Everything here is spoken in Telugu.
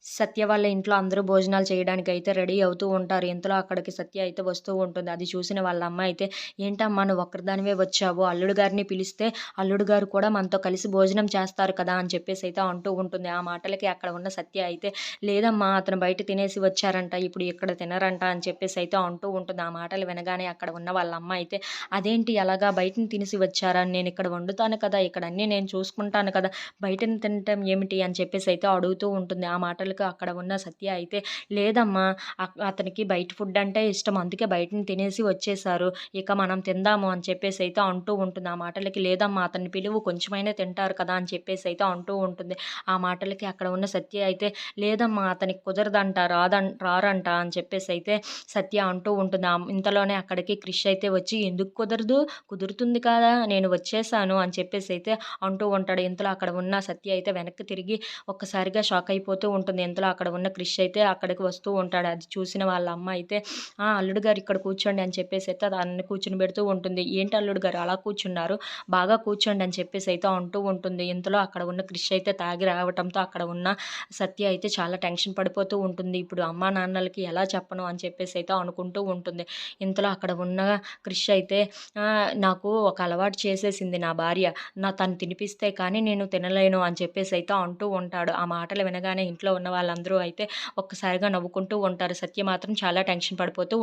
సత్య వాళ్ళ ఇంట్లో అందరూ భోజనాలు చేయడానికైతే రెడీ అవుతూ ఉంటారు. ఇంతలో అక్కడికి సత్య అయితే వస్తూ ఉంటుంది. అది చూసిన వాళ్ళ అమ్మ అయితే, "ఏంటమ్మా నువ్వొక్కడిదానివే వచ్చావు. అల్లుడు గారిని పిలిస్తే అల్లుడు గారు కూడా మనతో కలిసి భోజనం చేస్తారు కదా!" అని చెప్పేసైతే అంటూ ఉంటుంది. ఆ మాటలకి అక్కడ ఉన్న సత్య అయితే, "లేదమ్మా అతను బయట తినేసి వచ్చారంట. ఇప్పుడు ఇక్కడ తినరంట" అని చెప్పేసైతే అంటూ ఉంటుంది. ఆ మాటలు వినగానే అక్కడ ఉన్న వాళ్ళ అమ్మ అయితే, "అదేంటి అలాగా బయటన తినేసి వచ్చారా? నేనిక్కడ వండుతాను కదా! ఇక్కడ అన్నీ నేను చూసుకుంటాను కదా! బయటన తినటం ఏమిటి?" అని చెప్పేసైతే అడుగుతూ ఉంటుంది. ఆ మాటలకి అక్కడ ఉన్న సత్య అయితే, "లేదమ్మా అతనికి బయట ఫుడ్ అంటే ఇష్టం. అందుకే బయటన తినేసి వచ్చేసారు. ఇక మనం తిందాము" అని చెప్పేసైతే అంటూ ఉంటుంది. ఆ మాటలకి, "లేదమ్మా అతన్ని పిలువు కొంచెమైనా తింటారు కదా!" అని చెప్పేసైతే అంటూ ఉంటుంది. ఆ మాటలకి అక్కడ ఉన్న సత్య అయితే, "లేదమ్మా అతనికి కుదరదంట, రారంట" అని చెప్పేసైతే సత్య అంటూ ఉంటుంది. ఇంతలోనే అక్కడికి క్రిష్ అయితే వచ్చి, "ఎందుకు కుదరదు? కుదురుతుంది కదా! నేను వచ్చేసాను" అని చెప్పేసైతే అంటూ ఉంటాడు. ఇంతలో అక్కడ ఉన్న సత్య అయితే వెనక్కి తిరిగి ఒక్కసారిగా షాక్ అయిపోతూ ఉంటుంది. ఇంతలో అక్కడ ఉన్న క్రిష్ అయితే అక్కడికి వస్తూ ఉంటాడు. అది చూసిన వాళ్ళ అమ్మ అయితే, "ఆ! అల్లుడు గారు ఇక్కడ కూర్చోండి" అని చెప్పేసైతే దాన్ని కూర్చొనబెడుతూ ఉంటుంది. "ఏంటి అల్లుడు గారు అలా కూర్చున్నారు? బాగా కూర్చోండి" అని చెప్పేసైతే అంటూ ఉంటుంది. ఇంతలో అక్కడ ఉన్న క్రిష్ అయితే తాగి రావటంతో అక్కడ ఉన్న సత్య అయితే చాలా టెన్షన్ పడిపోతూ ఉంటుంది. ఇప్పుడు అమ్మా నాన్నలకి ఎలా చెప్పను అని చెప్పేసైతే అనుకుంటూ ఉంటుంది. ఇంతలో అక్కడ ఉన్న క్రిష్ అయితే, "నాకు ఒక అలవాటు చేసేసింది నా భార్య. తను తినిపిస్తే కానీ నేను తినలేను" అని చెప్పేసైతే అంటూ ఉంటాడు. ఆ మాటలు వినగానే ఇంట్లో ఉన్న వాళ్ళందరూ అయితే ఒక్కసారిగా నవ్వుకుంటూ ఉంటారు. సత్య మాత్రం చాలా టెన్షన్ పడిపోతూ